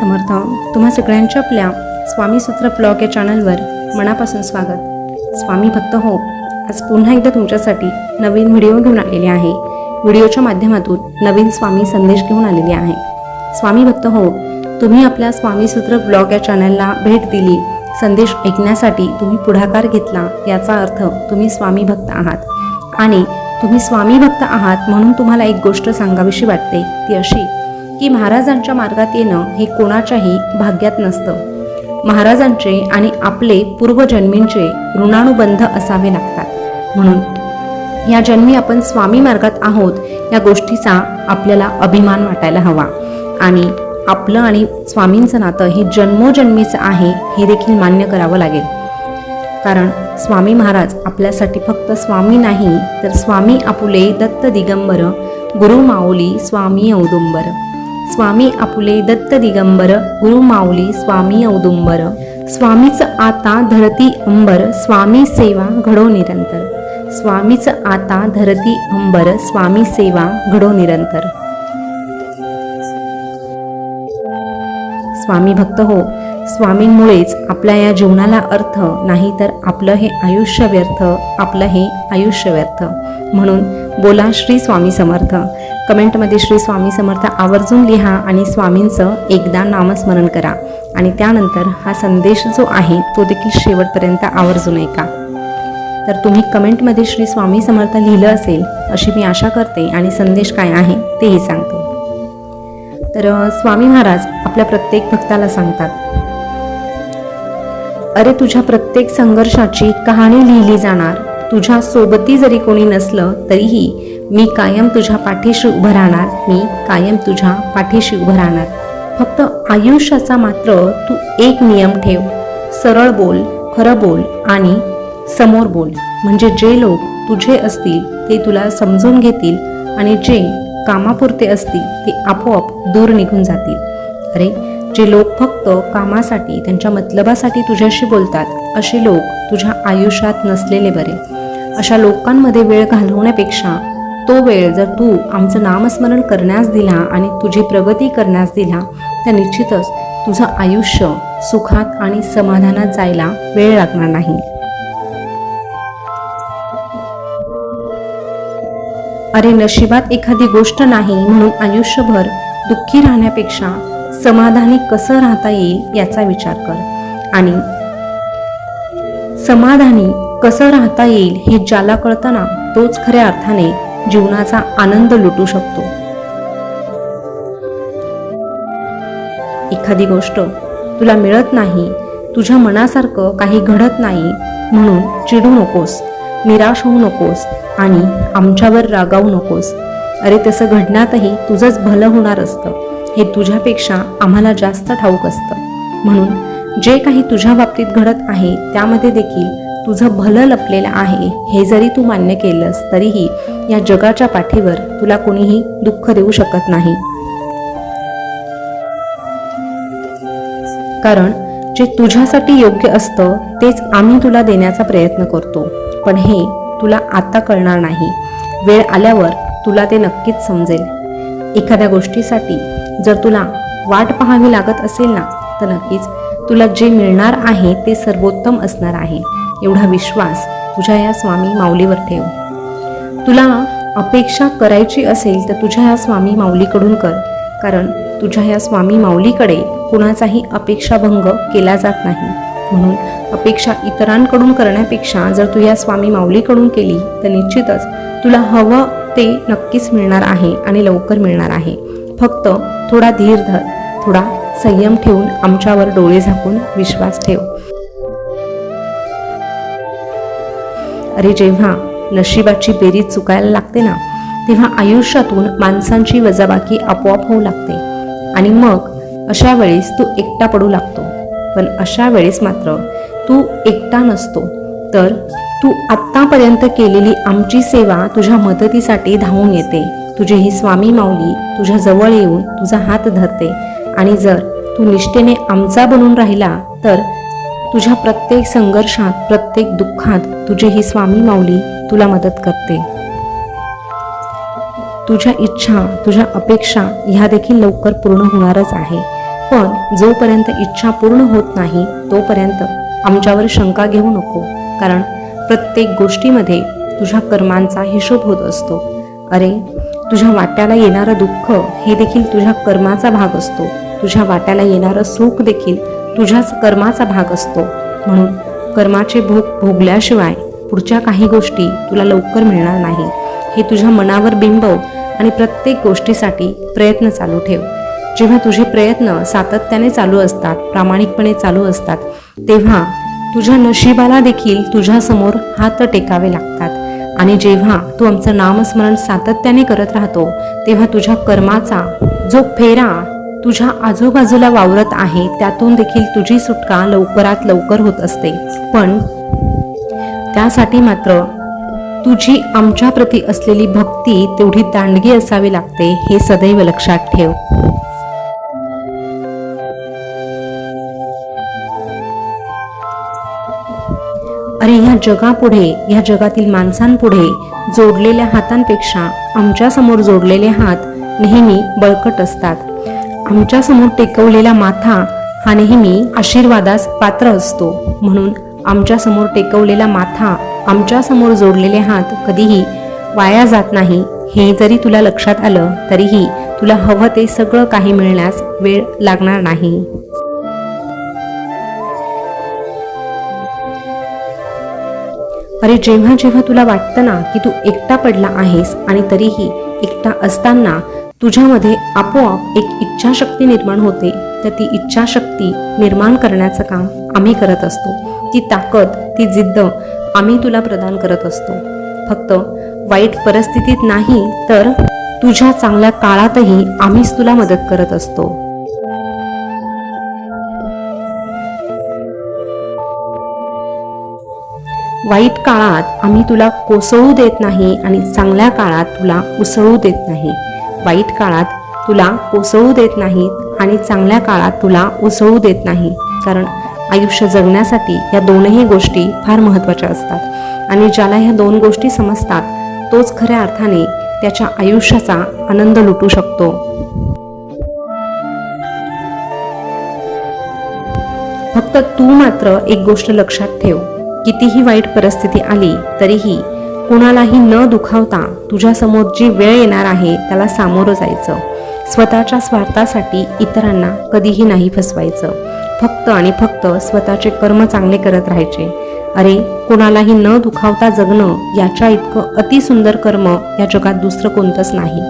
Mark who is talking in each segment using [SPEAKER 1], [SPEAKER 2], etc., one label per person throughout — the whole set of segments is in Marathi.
[SPEAKER 1] समर्थ. तुम्हा सगळ्यांच्या आपल्या स्वामी सूत्र ब्लॉग या चॅनलवर मनापासून स्वागत. स्वामी भक्त हो, आज पुन्हा एकदा तुमच्यासाठी नवीन व्हिडिओ घेऊन आलेले आहे. व्हिडिओच्या माध्यमातून नवीन स्वामी संदेश घेऊन आलेले आहे. स्वामी भक्त हो, तुम्ही आपल्या स्वामी सूत्र ब्लॉग या चॅनलला भेट दिली, संदेश ऐकण्यासाठी तुम्ही पुढाकार घेतला, याचा अर्थ तुम्ही स्वामी भक्त आहात. आणि तुम्ही स्वामी भक्त आहात म्हणून तुम्हाला एक गोष्ट सांगावीशी वाटते, ती अशी की महाराजांच्या मार्गात येणं हे कोणाच्याही भाग्यात नसतं. महाराजांचे आणि आपले पूर्वजन्मींचे ऋणानुबंध असावे लागतात. म्हणून या जन्मी आपण स्वामी मार्गात आहोत या गोष्टीचा आपल्याला अभिमान वाटायला हवा. आणि आपलं आणि स्वामींचं नातं हे जन्मोजन्मीचं आहे हे देखील मान्य करावं लागेल. कारण स्वामी महाराज आपल्यासाठी फक्त स्वामी नाही, तर स्वामी आपुले दत्त दिगंबर गुरु माऊली स्वामी औदुंबर. स्वामी आपुले दत्त दिगंबर गुरु माऊली स्वामी औदुंबर. स्वामीच आता धरती अंबर स्वामी सेवा घडो निरंतर. स्वामीच आता धरती अंबर स्वामी सेवा घडो निरंतर. स्वामी भक्त हो, स्वामींमुळेच आपल्या या जीवनाला अर्थ, नाही तर आपलं हे आयुष्य व्यर्थ, आपलं हे आयुष्य व्यर्थ. म्हणून बोला श्री स्वामी समर्थ. कमेंटमध्ये श्री स्वामी समर्थ आवर्जून लिहा आणि स्वामींचं एकदा नामस्मरण करा. आणि त्यानंतर हा संदेश जो आहे तो देखील शेवटपर्यंत आवर्जून ऐका. तर तुम्ही कमेंटमध्ये श्री स्वामी समर्थ लिहिलं असेल अशी मी आशा करते, आणि संदेश काय आहे तेही सांगते. तर स्वामी महाराज आपल्या प्रत्येक भक्ताला सांगतात, अरे तुझ्या प्रत्येक संघर्षाची कहाणी लिहिली जाणार. तुझ्या सोबती जरी कोणी नसलं तरीही मी कायम तुझ्या पाठीशी उभं राहणार. मी कायम तुझ्या पाठीशी उभं राहणार. फक्त आयुष्याचा मात्र तू एक नियम ठेव, सरळ बोल, खरं बोल आणि समोर बोल. म्हणजे जे लोक तुझे असतील ते तुला समजून घेतील, आणि जे कामापुरते असतील ते आपोआप दूर निघून जातील. अरे जे लोक फक्त कामासाठी, त्यांच्या मतलबासाठी तुझ्याशी बोलतात, असे लोक तुझ्या आयुष्यात नसलेले बरे. अशा लोकांमध्ये वेळ घालवण्यापेक्षा तो वेळ जर तू आमचं नामस्मरण करण्यास दिला आणि तुझी प्रगती करण्यास दिला, तर निश्चितच तुझं आयुष्य सुखात आणि समाधानात जायला वेळ लागणार नाही. अरे नशिबात एखादी गोष्ट नाही म्हणून आयुष्यभर दुःखी राहण्यापेक्षा समाधानी कसं राहता येईल याचा विचार कर. आणि समाधानी कसं राहता येईल हे ज्याला कळतं ना, तोच खऱ्या अर्थाने जीवनाचा आनंद लुटू शकतो. एखादी गोष्ट तुला मिळत नाही, तुझ्या मनासारखं काही घडत नाही म्हणून चिडू नकोस, निराश होऊ नकोस आणि आमच्यावर रागावू नकोस. अरे तसं घडण्यातही तुझंच भलं होणार असतं हे तुझ्यापेक्षा आम्हाला जास्त ठाऊक असतं. म्हणून जे काही तुझ्या बाबतीत घडत आहे त्यामध्ये देखील तुझं भलं लपलेलं आहे हे जरी तू मान्य केलंस तरीही या जगाच्या पाठीवर तुला कोणीही दुःख देऊ शकत नाही. कारण जे तुझ्यासाठी योग्य असतं तेच आम्ही तुला देण्याचा प्रयत्न करतो. पण हे तुला आता कळणार नाही, वेळ आल्यावर तुला ते नक्कीच समजेल. एखाद्या गोष्टीसाठी जर तुला वाट पाहावी लागत असेल ना, तर नक्कीच तुला जे मिळणार आहे ते सर्वोत्तम असणार आहे, एवढा विश्वास तुझ्या या स्वामी माऊलीवर ठेव. तुला अपेक्षा करायची असेल तर तुझ्या या स्वामी माऊलीकडून कर. कारण तुझ्या या स्वामी माऊलीकडे कुणाचाही अपेक्षाभंग केला जात नाही. म्हणून अपेक्षा इतरांकडून करण्यापेक्षा जर तू या स्वामी माऊलीकडून केली तर निश्चितच तुला हवं ते नक्कीच मिळणार आहे, आणि लवकर मिळणार आहे. फक्त थोडा धीर धर, थोडा संयम ठेवून आमच्यावर डोळे झाकून विश्वास ठेव. अरे जेव्हा नशिबाची बेरीज चुकायला लागते ना, तेव्हा आयुष्यातून माणसांची वजाबाकी आपोआप होऊ लागते. आणि मग अशा वेळेस तू एकटा पडू लागतो. पण अशा वेळेस मात्र तू एकटा नसतो, तर तू आत्तापर्यंत केलेली आमची सेवा तुझ्या मदतीसाठी धावून येते. तुझी ही स्वामी माऊली तुझ्या जवळ येऊन तुझा हात धरते. आणि जर तू निष्ठेने आमचा बनून राहिला तर तुझ्या प्रत्येक संघर्षात, प्रत्येक दुःखात तुझी ही स्वामी माऊली तुला मदत करते. तुझ्या इच्छा, तुझ्या अपेक्षा ह्या देखील लवकर पूर्ण होणारच आहे. पण जोपर्यंत इच्छा पूर्ण होत नाही तोपर्यंत आमच्यावर शंका घेऊ नको, कारण प्रत्येक गोष्टीमध्ये तुझ्या कर्मांचा हिशोब होत असतो. अरे, तुझ्या वाट्याला येणारं दुःख हे देखील तुझ्या कर्माचा भाग असतो. तुझ्या वाट्याला येणारं सुख देखील तुझ्याच कर्माचा भाग असतो. म्हणून कर्माचे भोग भोगल्याशिवाय पुढच्या काही गोष्टी तुला लवकर मिळणार नाही. हे तुझ्या मनावर बिंबव आणि प्रत्येक गोष्टीसाठी प्रयत्न चालू ठेव. जेव्हा तुझे प्रयत्न सातत्याने चालू असतात, प्रामाणिकपणे चालू असतात, तेव्हा तुझ्या नशिबाला देखील तुझ्यासमोर हात टेकावे लागतात. आणि जेव्हा तू आमचं नामस्मरण सातत्याने करत राहतो, तेव्हा तुझ्या कर्माचा जो फेरा तुझ्या आजूबाजूला वावरत आहे त्यातून देखील तुझी सुटका लवकरात लवकर होत असते. पण त्यासाठी मात्र तुझी आमच्या प्रती असलेली भक्ती तेवढी दांडगी असावी लागते, हे सदैव लक्षात ठेव. अरे, ह्या जगापुढे, ह्या जगातील माणसांपुढे जोडलेल्या हातांपेक्षा आमच्या समोर जोडलेले हात नेहमी बळकट असतात. आमच्या समोर टेकवलेला माथा हा नेहमी आशीर्वादास पात्र असतो. म्हणून आमच्या समोर टेकवलेला माथा, आमच्या समोर जोडलेले हात कधीही वाया जात नाही. हे जरी तुला लक्षात आलं तरीही तुला हवं ते सगळं काही मिळण्यास वेळ लागणार नाही. अरे, जेव्हा जेव्हा तुला वाटतं ना की तू एकटा पडला आहेस आणि तरीही एकटा असताना तुझ्यामध्ये आपोआप एक इच्छाशक्ती निर्माण होते, तर ती इच्छाशक्ती निर्माण करण्याचं काम आम्ही करत असतो. ती ताकद, ती जिद्द आम्ही तुला प्रदान करत असतो. फक्त वाईट परिस्थितीत नाही तर तुझ्या चांगल्या काळातही आम्हीच तुला मदत करत असतो. वाईट काळात आम्ही तुला कोसळू देत नाही आणि चांगल्या काळात तुला उसळू देत नाही. वाईट काळात तुला कोसळू देत नाहीत आणि चांगल्या काळात तुला उसळू देत नाही. कारण आयुष्य जगण्यासाठी या दोनही गोष्टी फार महत्त्वाच्या असतात आणि ज्याला ह्या दोन गोष्टी समजतात तोच खऱ्या अर्थाने त्याच्या आयुष्याचा आनंद लुटू शकतो. फक्त तू मात्र एक गोष्ट लक्षात ठेव, कितीही वाईट परिस्थिती आली तरीही कुणालाही न दुखावता तुझ्यासमोर जी वेळ येणार आहे त्याला सामोरं जायचं. स्वतःच्या स्वार्थासाठी इतरांना कधीही नाही फसवायचं. फक्त आणि फक्त स्वतःचे कर्म चांगले करत राहायचे. अरे, कुणालाही न दुखावता जगणं याच्या इतकं अतिसुंदर कर्म या जगात दुसरं कोणतंच नाही.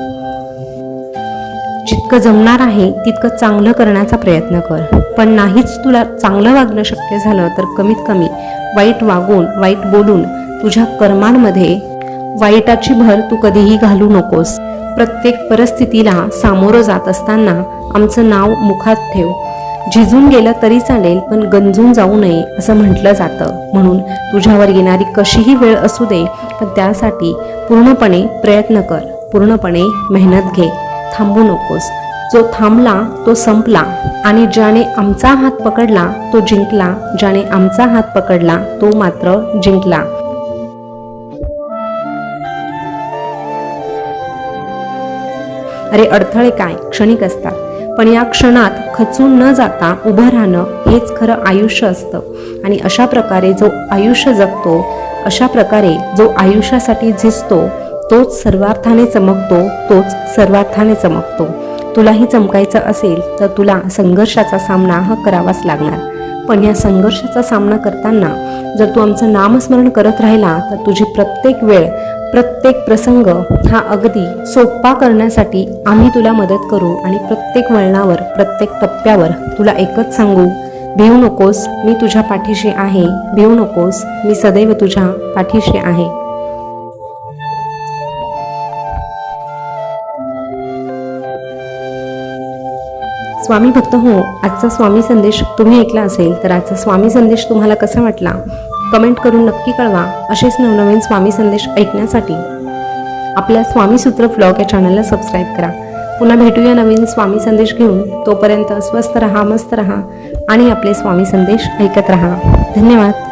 [SPEAKER 1] जितकं जमणार आहे तितकं चांगलं करण्याचा प्रयत्न कर. पण नाहीच तुला चांगलं वागणं शक्य झालं तर कमीत कमी वाईट वागून, वाईट बोलून तुझ्या कर्मांमध्ये वाईटाची भर तू कधीही घालू नकोस. प्रत्येक परिस्थितीला सामोरं जात असताना आमचं नाव मुखात ठेव. झिजून गेलं तरी चालेल पण गंजून जाऊ नये असं म्हटलं जातं. म्हणून तुझ्यावर येणारी कशीही वेळ असू दे, पण त्यासाठी पूर्णपणे प्रयत्न कर, पूर्णपणे मेहनत घे, थांबू नकोस. जो थांबला तो संपला आणि ज्याने आमचा हात पकडला तो जिंकला. ज्याने आमचा हात पकडला तो मात्र जिंकला. अरे, अडथळे काय क्षणिक असतात, पण या क्षणात खचून न जाता उभं राहणं हेच खरं आयुष्य असतं. आणि अशा प्रकारे जो आयुष्य जगतो, अशा प्रकारे जो आयुष्यासाठी झिजतो तोच सर्वार्थाने चमकतो, तोच सर्वार्थाने चमकतो. तुलाही चमकायचं असेल तर तुला संघर्षाचा सामना हा करावाच लागणार. पण या संघर्षाचा सामना करताना जर तू आमचं नामस्मरण करत राहिला तर तुझी प्रत्येक वेळ, प्रत्येक प्रसंग हा अगदी सोपा करण्यासाठी आम्ही तुला मदत करू. आणि प्रत्येक वळणावर, प्रत्येक टप्प्यावर तुला एकच सांगू, भिवू नकोस, मी तुझ्या पाठीशी आहे. भिवू नकोस, मी सदैव तुझ्या पाठीशी आहे. स्वामी भक्त हो, आजचा स्वामी संदेश तुम्ही ऐकला असेल तर आजचा स्वामी संदेश तुम्हाला कसा वाटला कमेंट करून नक्की कळवा. असेच नवनवीन स्वामी संदेश ऐकण्यासाठी आपल्या स्वामी सूत्र ब्लॉग या चॅनलला सबस्क्राईब करा. पुन्हा भेटूया नवीन स्वामी संदेश घेऊन. तोपर्यंत स्वस्थ रहा, मस्त रहा आणि आपले स्वामी संदेश ऐकत रहा. धन्यवाद.